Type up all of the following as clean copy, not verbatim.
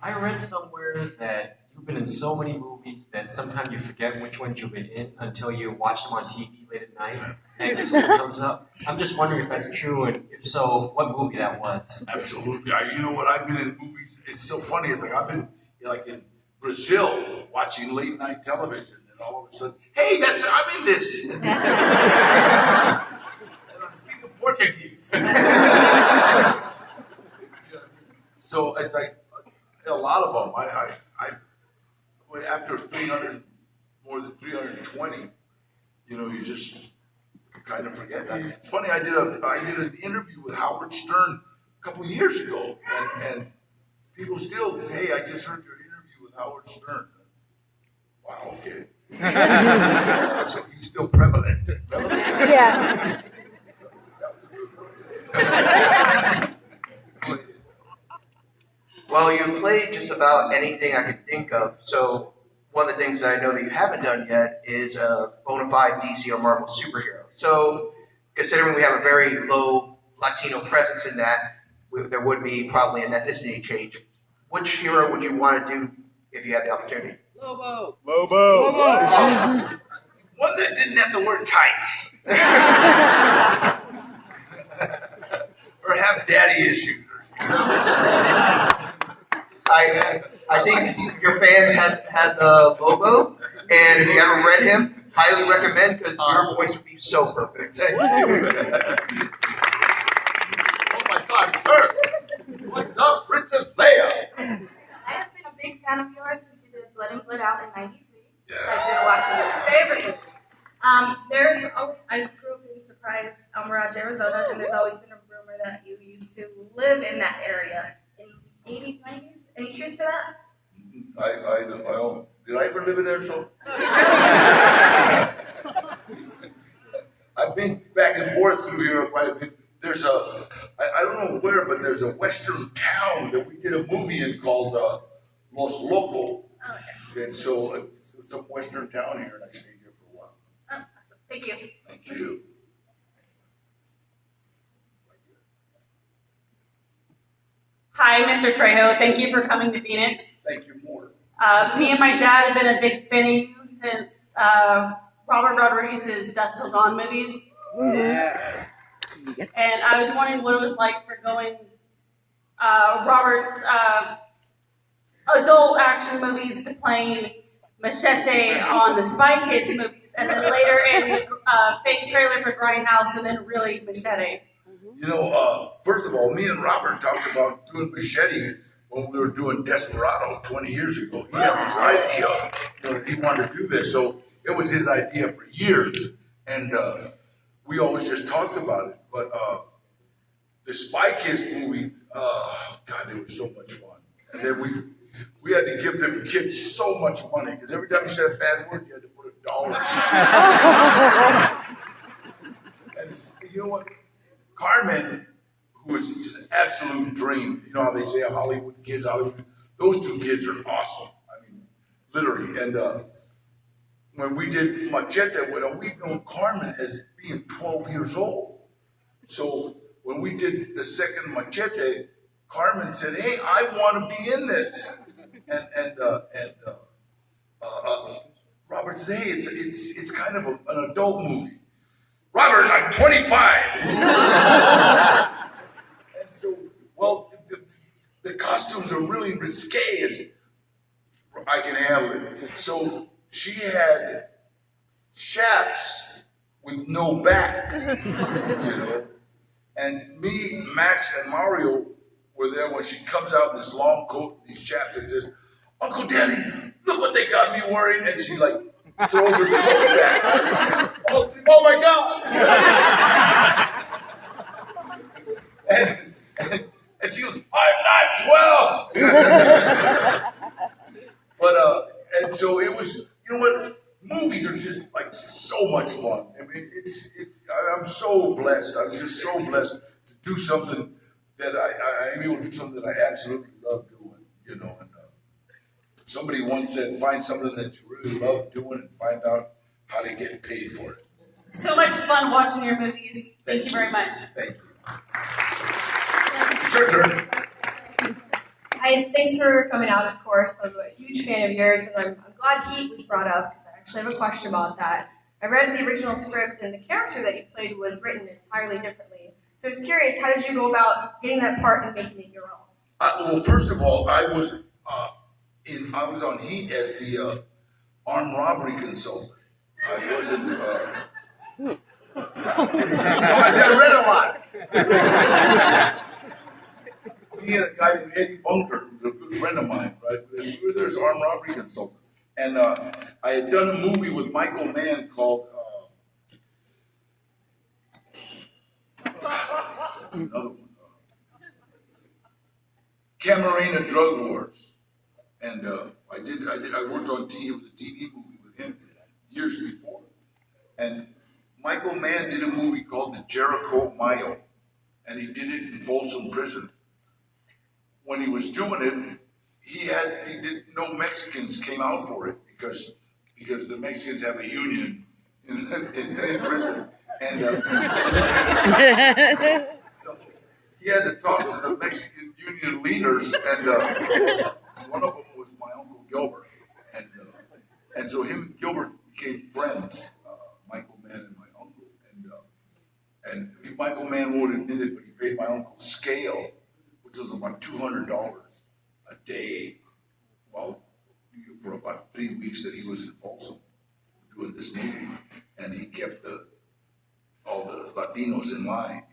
I read somewhere that you've been in so many movies that sometimes you forget which ones you've been in until you watch them on TV late at night and your scene comes up. I'm just wondering if that's true, and if so, what movie that was. Absolutely. You know what? I've been in movies. It's so funny. It's like I've been like in Brazil watching late night television, and all of a sudden, hey, I'm in this. And I'm speaking Portuguese. So it's like a lot of them. After 300, more than 320, you just kind of forget. It's funny. I did an interview with Howard Stern a couple of years ago, and people still say, "Hey, I just heard your interview with Howard Stern." Wow. Okay. So he's still prevalent. Yeah. Well, you played just about anything I could think of. So one of the things that I know that you haven't done yet is a bona fide DC or Marvel superhero. So considering we have a very low Latino presence in that, there would be probably an ethnicity change. Which hero would you want to do if you had the opportunity? Lobo. One that didn't have the word tights. Or have daddy issues. I think your fans had the Lobo, and if you haven't read him, highly recommend because your voice would be so perfect. Thank you. Oh my God, it's her. What's up, Princess Leia? I have been a big fan of yours since you did Blood In, Blood Out in '93. Yeah. I've been watching your favorite movie. I grew up in Surprise, Mirage, Arizona, and there's always been a rumor that you used to live in that area in '80s, '90s. Any truth to that? I don't. Did I ever live in there? So I've been back and forth through here quite a bit. There's I don't know where, but there's a western town that we did a movie in called Los Loco. Oh, okay. And so it's some western town here, and I stayed here for a while. Oh, awesome. Thank you. Thank you. Hi, Mr. Trejo. Thank you for coming to Phoenix. Thank you more. Me and my dad have been a big fan of you since Robert Rodriguez's Dust Till Dawn movies. Yeah. And I was wondering what it was like for going Robert's adult action movies to playing Machete on the Spy Kids movies, and then later in fake trailer for Grindhouse, and then really Machete. First of all, me and Robert talked about doing Machete when we were doing Desperado 20 years ago. He had this idea, that he wanted to do this. So it was his idea for years. And we always just talked about it. But the Spy Kids movies, God, they were so much fun. And then we had to give them kids so much money because every time you said a bad word, you had to put $1. And you know what? Carmen, who is just an absolute dream. You know how they say Hollywood kids, those two kids are awesome. I mean, literally. And when we did Machete, we've known Carmen as being 12 years old. So when we did the second Machete, Carmen said, "Hey, I want to be in this." And Robert says, "Hey, it's kind of an adult movie." Robert, I'm 25. And so, the costumes are really risque as I can handle it. So she had chaps with no back, And me, Max, and Mario were there when she comes out in this long coat, these chaps, and says, "Uncle Daddy, look what they got me wearing." And she throws her coat back. Oh my God! and she goes, "I'm not 12." And so it was. You know what? Movies are just so much fun. I mean, I'm so blessed. I'm just so blessed to do something that I'm able to do something that I absolutely love doing. And somebody once said, "Find something that you really love doing and find out how to get paid for it." So much fun watching your movies. Thank you very much. Thank you. It's your turn. Thanks for coming out, of course. I'm a huge fan of yours, and I'm glad Heat was brought up because I actually have a question about that. I read the original script, and the character that you played was written entirely differently. So I was curious, how did you go about getting that part and making it your own? Well, first of all, I was on Heat as the armed robbery consultant. I wasn't. I read a lot. Me and a guy named Eddie Bunker, who's a good friend of mine, right? We were there as armed robbery consultants, and I had done a movie with Michael Mann called another one, Camarena Drug Wars, and I worked on TV. It was a TV movie with him years before, and Michael Mann did a movie called The Jericho Mile, and he did it in Folsom Prison. When he was doing it, no Mexicans came out for it because the Mexicans have a union in prison, and so he had to talk to the Mexican union leaders, and one of them was my uncle Gilbert, and so him and Gilbert became friends, Michael Mann and my uncle, and Michael Mann won't admit it, but he paid my uncle scale, which was about $200 a day, well, for about 3 weeks that he was in Folsom doing this movie, and he kept all the Latinos in line,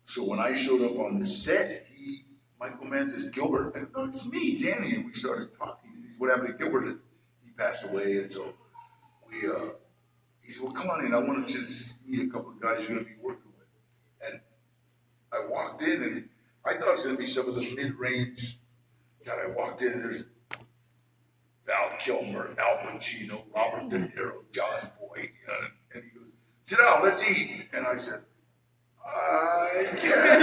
so when I showed up on the set, Michael Mann says, Gilbert, and no, it's me, Danny, and we started talking. And he said, what happened to Gilbert? He passed away, and so he said, well, come on in, I want to just meet a couple of guys you're going to be working with. And I walked in, and I thought it was going to be some of the mid-range. God, I walked in, and there's Val Kilmer, Al Pacino, Robert De Niro, John Voight, and he goes, sit down, let's eat. And I said, I can't.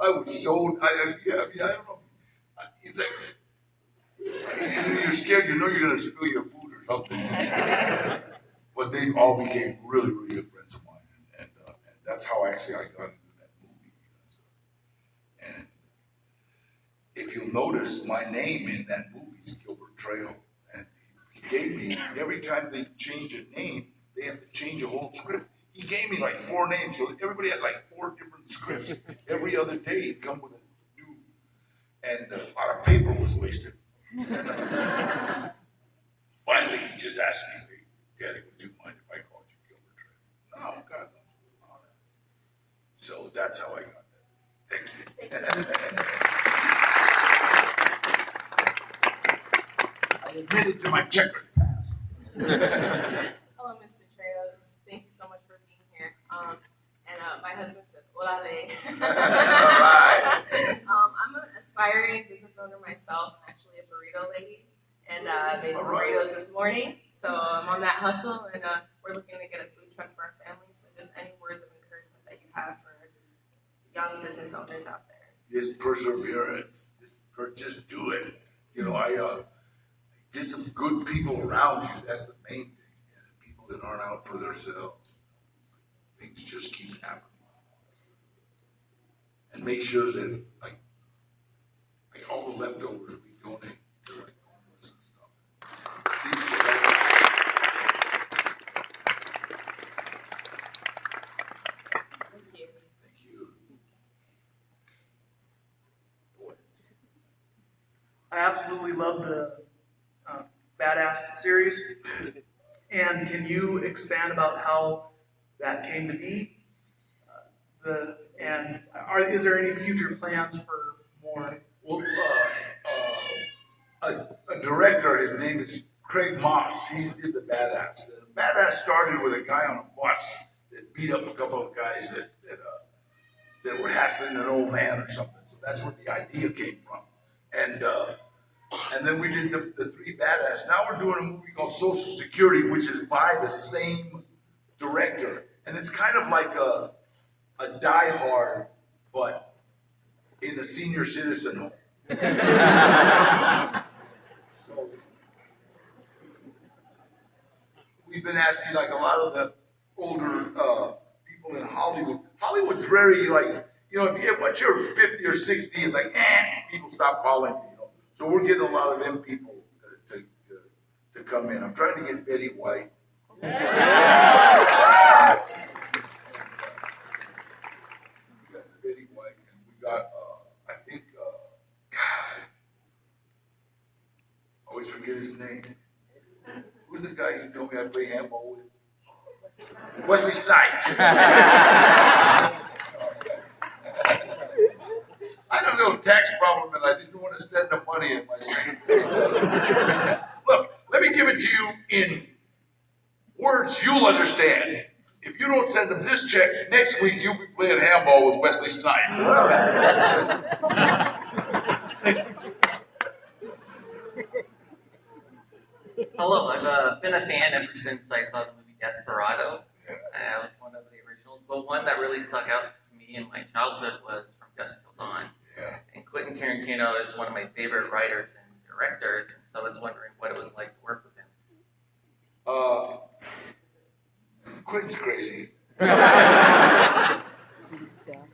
I was so, I don't know. It's like, you're scared, you know you're going to spill your food or something. But they all became really, really good friends of mine. And that's how actually I got into that movie. And if you'll notice, my name in that movie is Gilbert Trejo. And he gave me, every time they change a name, they have to change a whole script. He gave me like 4 names, so everybody had like 4 different scripts. Every other day he'd come with a new, and a lot of paper was wasted. And finally he just asked me, hey, Daddy, would you mind if I called you Gilbert Trejo? No, God knows. So that's how I got that. Thank you. I admitted to my checkered past. Hello, Mr. Trejo. Thank you so much for being here. My husband says, "Olale." All right. I'm an aspiring business owner myself. I'm actually a burrito lady, and made some burritos this morning. So I'm on that hustle, and we're looking to get a food truck for our family. So just any words of encouragement that you have for young business owners out there? Just perseverance. Just do it. You know, get some good people around you. That's the main thing. And people that aren't out for themselves. Things just keep happening. And make sure that like all the leftovers we donate to like homeless and stuff. It seems to help. Thank you. Thank you. I absolutely love the Badass series. And can you expand about how that came to be? Is there any future plans for more? Well, a director, his name is Craig Moss. He did the Badass. The Badass started with a guy on a bus that beat up a couple of guys that were hassling an old man or something. So that's where the idea came from. And then we did the 3 Badass. Now we're doing a movie called Social Security, which is by the same director. And it's kind of like a Die Hard, but in a senior citizen home. So we've been asking like a lot of the older people people in Hollywood. Hollywood's very like, once you're 50 or 60, it's like, people stop calling you. So we're getting a lot of them people to come in. I'm trying to get Betty White. We got Betty White, and we got, I think, God, I always forget his name. Who's the guy you told me I play handball with? Wesley Snipes. I had a little tax problem and I didn't want to send the money in my savings. Look, let me give it to you in words you'll understand. If you don't send them this check, next week you'll be playing handball with Wesley Snipes. Hello, I've been a fan ever since I saw the movie Desperado. It was one of the originals, but one that really stuck out to me in my childhood was From Dusk Till Dawn. Yeah. And Quentin Tarantino is one of my favorite writers and directors, and so I was wondering what it was like to work with him. Quentin's crazy.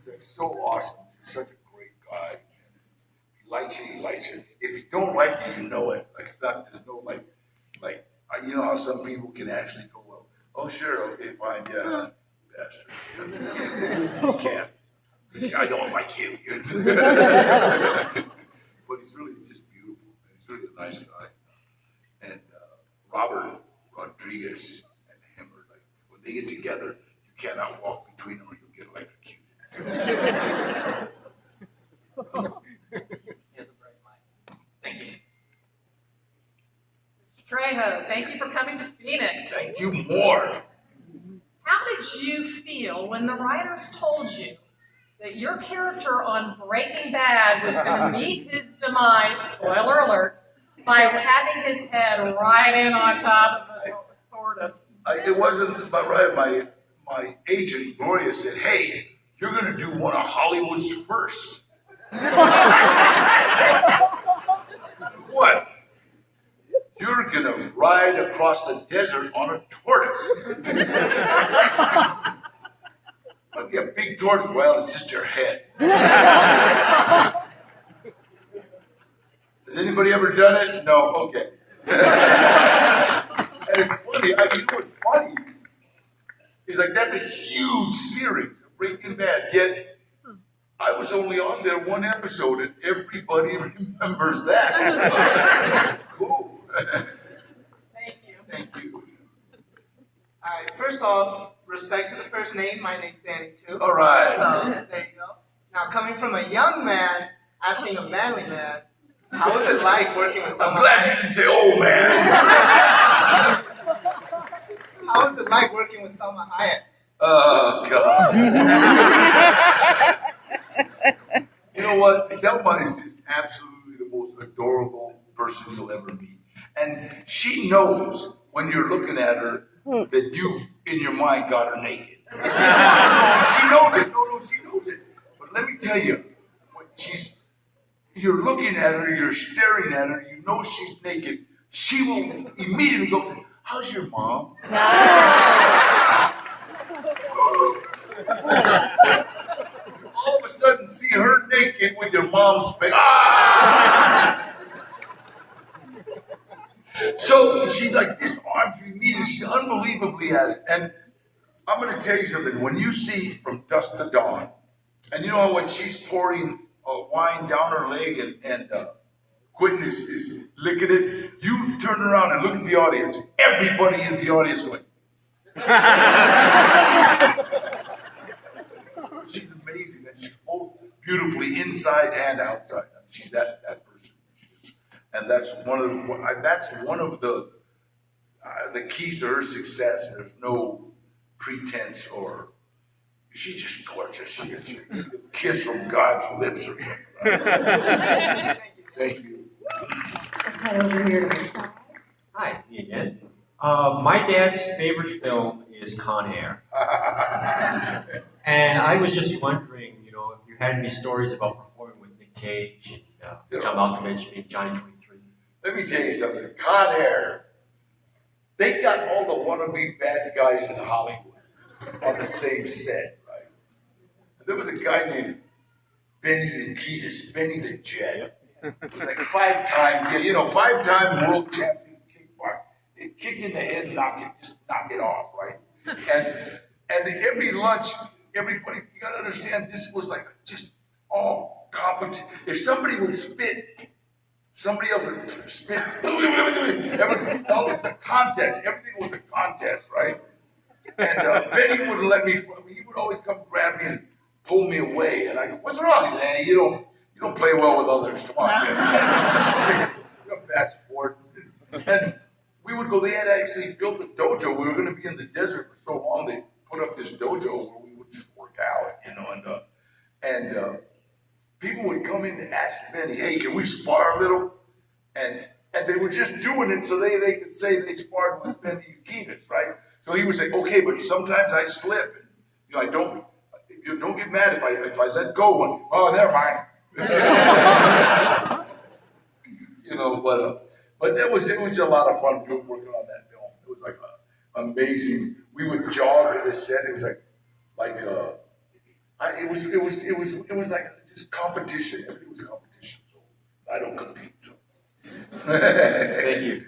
He's so awesome. He's such a great guy. He likes you, he likes you. If you don't like you, you know it. Like it's not, there's no you know how some people can actually go, well, oh sure, okay, fine, yeah, bastard. You can't. I don't like him. But he's really just beautiful. He's really a nice guy. And Robert Rodriguez and him are like, when they get together, you cannot walk between them or you'll get electrocuted. He has a bright mind. Thank you. Mr. Trejo, thank you for coming to Phoenix. Thank you more. How did you feel when the writers told you that your character on Breaking Bad was going to meet his demise, spoiler alert, by having his head right in on top of the tortoise? It wasn't about right. My agent, Gloria, said, hey, you're going to do one of Hollywood's first. What? You're going to ride across the desert on a tortoise. But yeah, big tortoise, well, it's just your head. Has anybody ever done it? No? Okay. And it's funny, you know what's funny? He's like, that's a huge series, Breaking Bad, yet I was only on there one episode and everybody remembers that. Cool. Thank you. Thank you. All right, first off, respect to the first name. My name's Danny too. All right. So there you go. Now, coming from a young man asking a manly man, how was it like working with I'm someone? glad you didn't say old man. How was it like working with Selma Hayek? Oh, God. You know what? Selma is just absolutely the most adorable person you'll ever meet. And she knows when you're looking at her that you, in your mind, got her naked. She knows it. No, she knows it. But let me tell you, when you're looking at her, you're staring at her, you know she's naked, she will immediately go, how's your mom? All of a sudden, see her naked with your mom's face. Ah! So she's like this arms immediately. She's unbelievably at it. And I'm going to tell you something. When you see From Dusk to Dawn, and you know when she's pouring wine down her leg and Quentin is licking it, you turn around and look at the audience. Everybody in the audience going. She's amazing, and she's both beautifully inside and outside. She's that person. And that's one of the keys to her success. There's no pretense, or she's just gorgeous. She gets a kiss from God's lips or something. Thank you. Head over here to the side. Hi, me again. My dad's favorite film is Con Air. And I was just wondering, if you had any stories about performing with Nick Cage and John Malkovich, being Johnny 23. Let me tell you something. Con Air, they got all the wannabe bad guys in Hollywood. on the same set, right? And there was a guy named Benny Urquidez, Benny the Jet. He was like five-time world champion kickboxer. He'd kick you in the head, just knock it off, right? And every lunch, everybody, you gotta understand, this was like just all competition. If somebody would spit, somebody else would spit. It's a contest. Everything was a contest, right? And Benny wouldn't let me. He would always come grab me and pull me away. And I go, "What's wrong?" He said, "Hey, you don't play well with others. Come on, man. You're a bad sport." And we would go. They had actually built a dojo. We were going to be in the desert for so long. They put up this dojo where we would just work out, and people would come in to ask Benny, "Hey, can we spar a little?" And they were just doing it so they could say they sparred with Benny Urquidez, right? So he would say, "Okay, but sometimes I slip. I don't get mad if I let go." And, "Oh, never mind." But it was a lot of fun working on that film. It was like amazing. We would jog to the set. It was it was like just competition. Everything was competition. So I don't compete. So. Thank you.